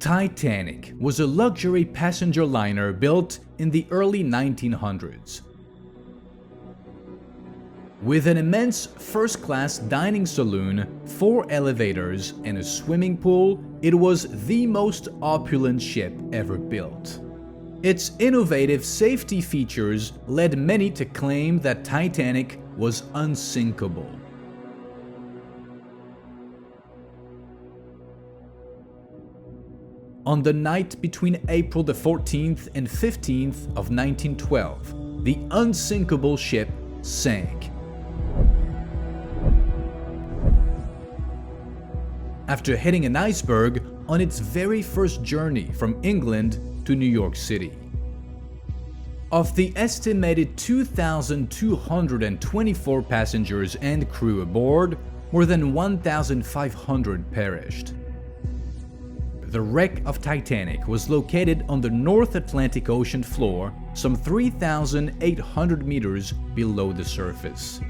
Titanic was a luxury passenger liner built in the early 1900s. With an immense first-class dining saloon, 4 elevators, and a swimming pool, it was the most opulent ship ever built. Its innovative safety features led many to claim that Titanic was unsinkable. On the night between April the 14th and 15th of 1912, the unsinkable ship sank. After hitting an iceberg on its very first journey from England to New York City. Of the estimated 2,224 passengers and crew aboard, more than 1,500 perished. The wreck of Titanic was located on the North Atlantic Ocean floor, some 3,800 meters below the surface.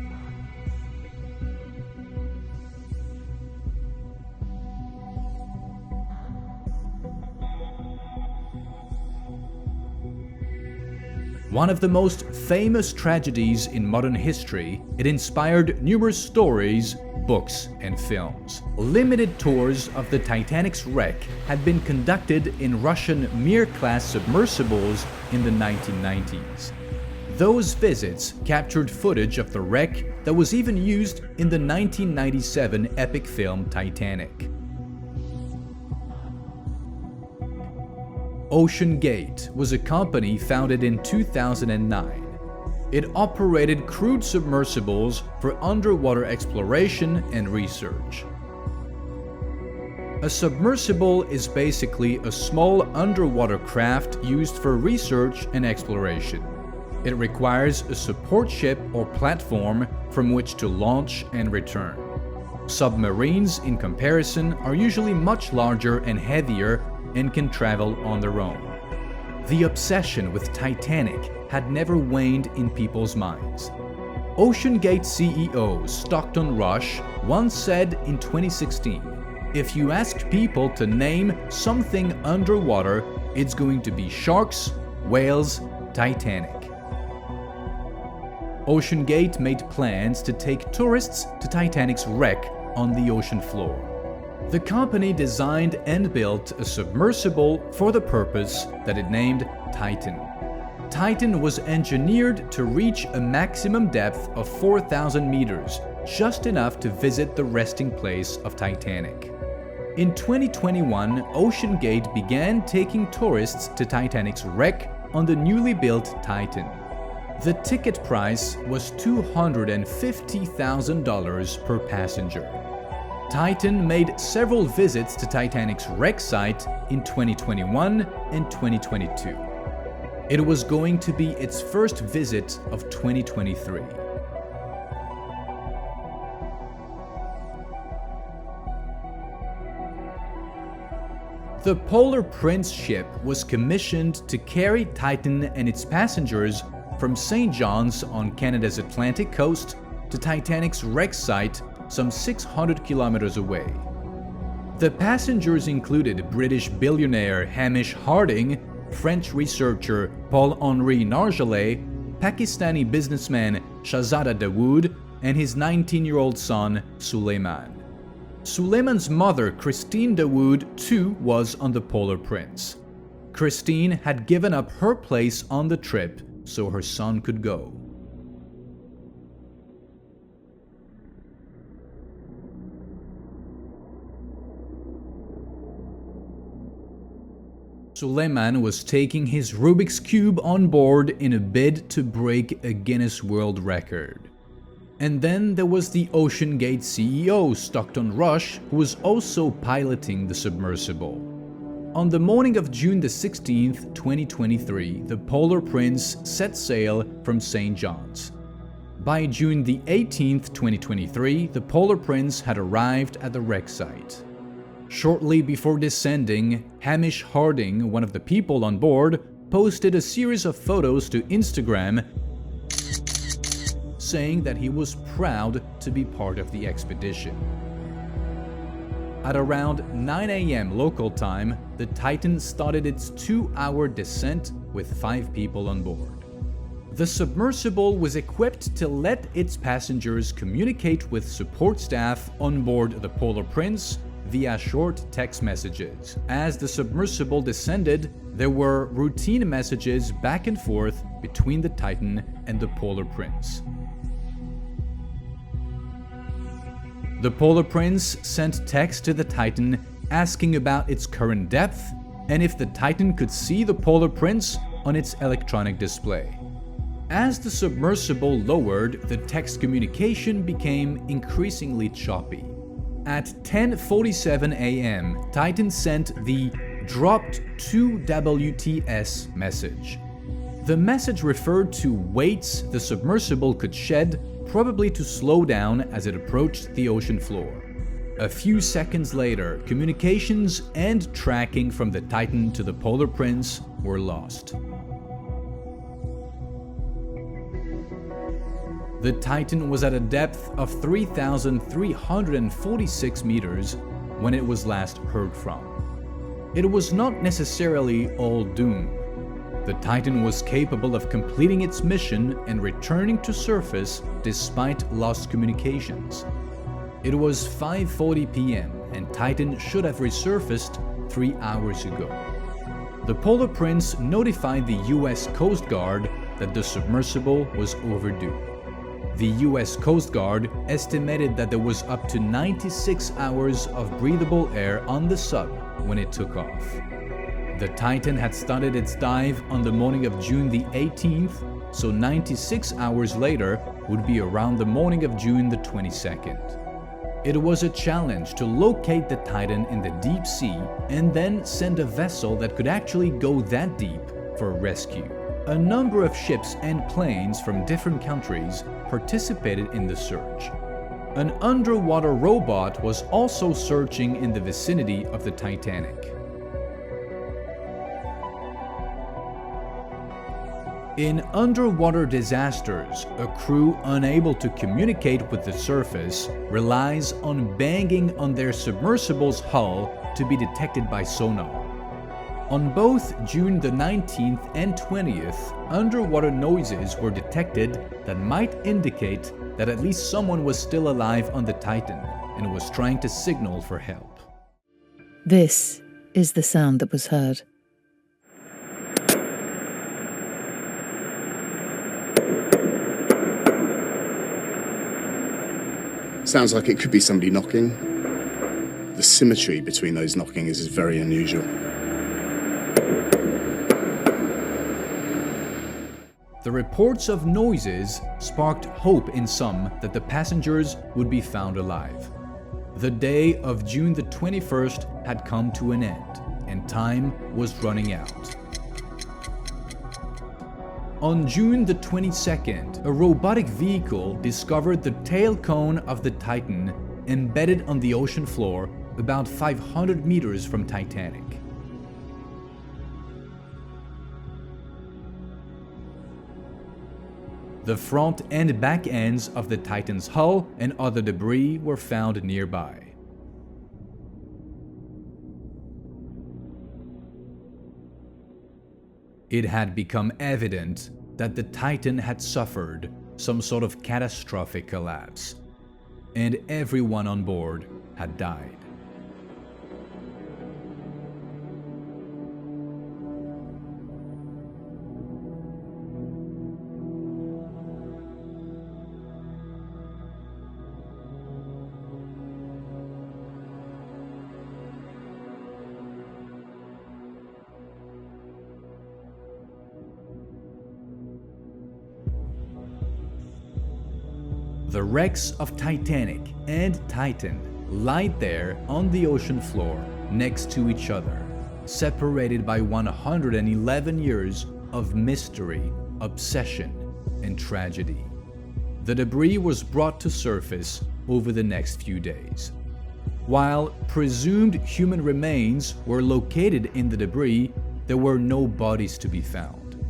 One of the most famous tragedies in modern history, it inspired numerous stories, books, and films. Limited tours of the Titanic's wreck had been conducted in Russian Mir-class submersibles in the 1990s. Those visits captured footage of the wreck that was even used in the 1997 epic film Titanic. OceanGate was a company founded in 2009. It operated crewed submersibles for underwater exploration and research. A submersible is basically a small underwater craft used for research and exploration. It requires a support ship or platform from which to launch and return. Submarines, in comparison, are usually much larger and heavier and can travel on their own. The obsession with Titanic had never waned in people's minds. OceanGate CEO Stockton Rush once said in 2016, "If you asked people to name something underwater, it's going to be sharks, whales, Titanic." OceanGate made plans to take tourists to Titanic's wreck on the ocean floor. The company designed and built a submersible for the purpose that it named Titan. Titan was engineered to reach a maximum depth of 4,000 meters, just enough to visit the resting place of Titanic. In 2021, OceanGate began taking tourists to Titanic's wreck on the newly built Titan. The ticket price was $250,000 per passenger. Titan made several visits to Titanic's wreck site in 2021 and 2022. It was going to be its first visit of 2023. The Polar Prince ship was commissioned to carry Titan and its passengers from St. John's on Canada's Atlantic coast to Titanic's wreck site some 600 kilometers away. The passengers included British billionaire Hamish Harding, French researcher Paul-Henri Nargeolet, Pakistani businessman Shahzada Dawood, and his 19-year-old son Suleiman. Suleiman's mother, Christine Dawood, too was on the Polar Prince. Christine had given up her place on the trip so her son could go. Suleiman was taking his Rubik's Cube on board in a bid to break a Guinness World Record. And then there was the OceanGate CEO, Stockton Rush, who was also piloting the submersible. On the morning of June the 16th, 2023, the Polar Prince set sail from St. John's. By June the 18th, 2023, the Polar Prince had arrived at the wreck site. Shortly before descending, Hamish Harding, one of the people on board, posted a series of photos to Instagram saying that he was proud to be part of the expedition. At around 9 a.m. local time, the Titan started its 2-hour descent with 5 people on board. The submersible was equipped to let its passengers communicate with support staff on board the Polar Prince via short text messages. As the submersible descended, there were routine messages back and forth between the Titan and the Polar Prince. The Polar Prince sent text to the Titan asking about its current depth and if the Titan could see the Polar Prince on its electronic display. As the submersible lowered, the text communication became increasingly choppy. At 10:47 a.m., Titan sent the "dropped 2 WTS" message. The message referred to weights the submersible could shed, probably to slow down as it approached the ocean floor. A few seconds later, communications and tracking from the Titan to the Polar Prince were lost. The Titan was at a depth of 3,346 meters when it was last heard from. It was not necessarily all doom. The Titan was capable of completing its mission and returning to surface despite lost communications. It was 5:40 p.m. and Titan should have resurfaced 3 hours ago. The Polar Prince notified the US Coast Guard that the submersible was overdue. The US Coast Guard estimated that there was up to 96 hours of breathable air on the sub when it took off. The Titan had started its dive on the morning of June the 18th, so 96 hours later would be around the morning of June the 22nd. It was a challenge to locate the Titan in the deep sea and then send a vessel that could actually go that deep for rescue. A number of ships and planes from different countries participated in the search. An underwater robot was also searching in the vicinity of the Titanic. In underwater disasters, a crew unable to communicate with the surface relies on banging on their submersible's hull to be detected by sonar. On both June the 19th and 20th, underwater noises were detected that might indicate that at least someone was still alive on the Titan and was trying to signal for help. This is the sound that was heard. Sounds like it could be somebody knocking. The symmetry between those knockings is very unusual. The reports of noises sparked hope in some that the passengers would be found alive. The day of June the 21st had come to an end, and time was running out. On June the 22nd, a robotic vehicle discovered the tail cone of the Titan embedded on the ocean floor about 500 meters from Titanic. The front and back ends of the Titan's hull and other debris were found nearby. It had become evident that the Titan had suffered some sort of catastrophic collapse, and everyone on board had died. The wrecks of Titanic and Titan lie there on the ocean floor next to each other, separated by 111 years of mystery, obsession, and tragedy. The debris was brought to surface over the next few days. While presumed human remains were located in the debris, there were no bodies to be found.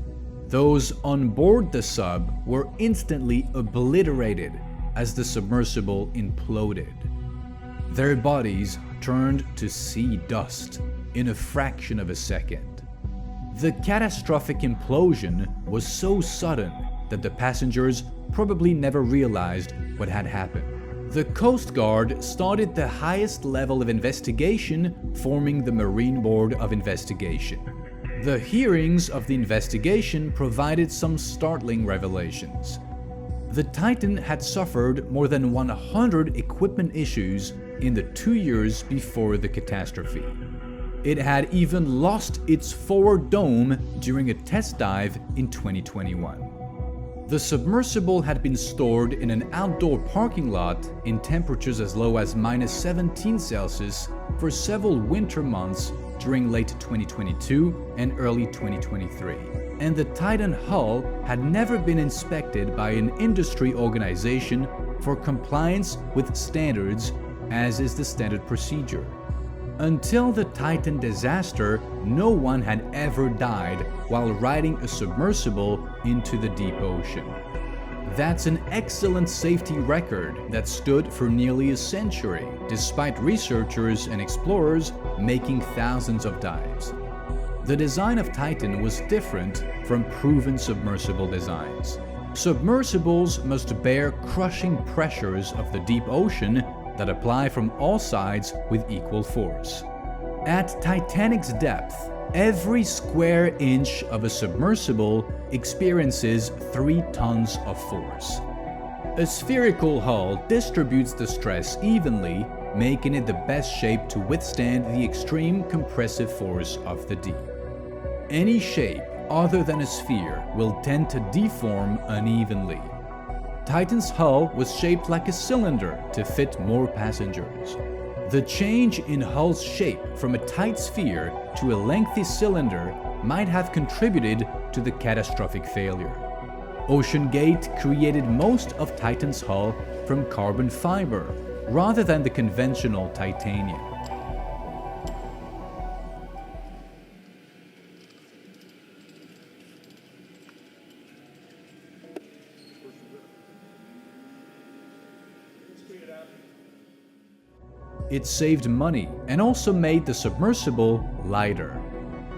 Those on board the sub were instantly obliterated as the submersible imploded. Their bodies turned to sea dust in a fraction of a second. The catastrophic implosion was so sudden that the passengers probably never realized what had happened. The Coast Guard started the highest level of investigation, forming the Marine Board of Investigation. The hearings of the investigation provided some startling revelations. The Titan had suffered more than 100 equipment issues in the 2 years before the catastrophe. It had even lost its forward dome during a test dive in 2021. The submersible had been stored in an outdoor parking lot in temperatures as low as -17 Celsius for several winter months during late 2022 and early 2023. And the Titan hull had never been inspected by an industry organization for compliance with standards, as is the standard procedure. Until the Titan disaster, no one had ever died while riding a submersible into the deep ocean. That's an excellent safety record that stood for nearly a century, despite researchers and explorers making thousands of dives. The design of Titan was different from proven submersible designs. Submersibles must bear crushing pressures of the deep ocean that apply from all sides with equal force. At Titanic's depth, every square inch of a submersible experiences 3 tons of force. A spherical hull distributes the stress evenly, making it the best shape to withstand the extreme compressive force of the deep. Any shape other than a sphere will tend to deform unevenly. Titan's hull was shaped like a cylinder to fit more passengers. The change in hull's shape from a tight sphere to a lengthy cylinder might have contributed to the catastrophic failure. OceanGate created most of Titan's hull from carbon fiber rather than the conventional titanium. It saved money and also made the submersible lighter.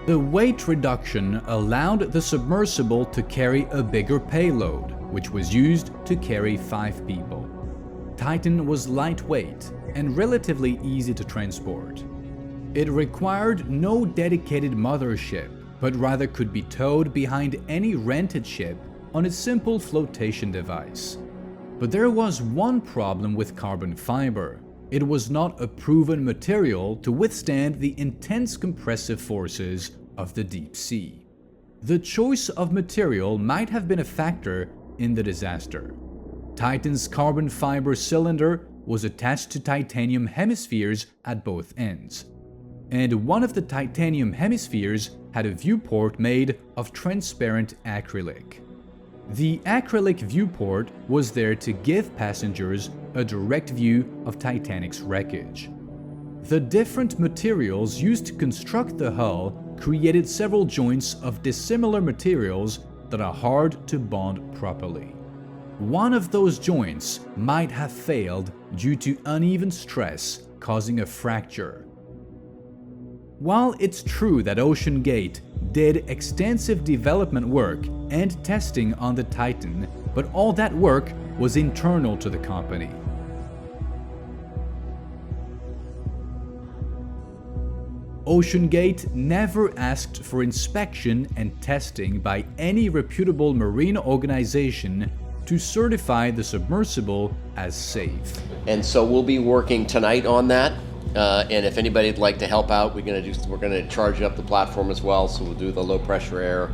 The weight reduction allowed the submersible to carry a bigger payload, which was used to carry 5 people. Titan was lightweight and relatively easy to transport. It required no dedicated mothership, but rather could be towed behind any rented ship on a simple flotation device. But there was one problem with carbon fiber. It was not a proven material to withstand the intense compressive forces of the deep sea. The choice of material might have been a factor in the disaster. Titan's carbon fiber cylinder was attached to titanium hemispheres at both ends, and one of the titanium hemispheres had a viewport made of transparent acrylic. The acrylic viewport was there to give passengers a direct view of Titanic's wreckage. The different materials used to construct the hull created several joints of dissimilar materials that are hard to bond properly. One of those joints might have failed due to uneven stress, causing a fracture. While it's true that OceanGate did extensive development work and testing on the Titan, but all that work was internal to the company. OceanGate never asked for inspection and testing by any reputable marine organization to certify the submersible as safe. And so we'll be working tonight on that. And if anybody'd like to help out, we're going to charge up the platform as well. So we'll do the low pressure air.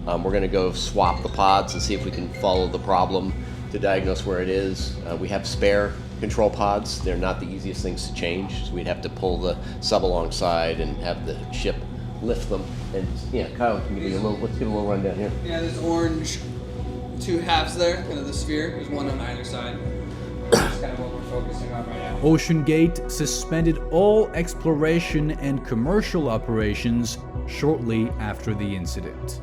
We're going to go swap the pods and see if we can follow the problem to diagnose where it is. We have spare control pods. They're not the easiest things to change. So we'd have to pull the sub alongside and have the ship lift them. And yeah, Kyle can give you let's get a little rundown here. Yeah, there's orange 2 halves there, kind of the sphere. There's one on either side. That's kind of what we're focusing on right now. OceanGate suspended all exploration and commercial operations shortly after the incident.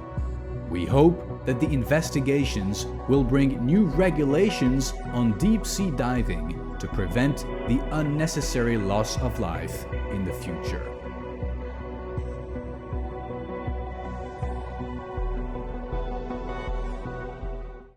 We hope that the investigations will bring new regulations on deep sea diving to prevent the unnecessary loss of life in the future.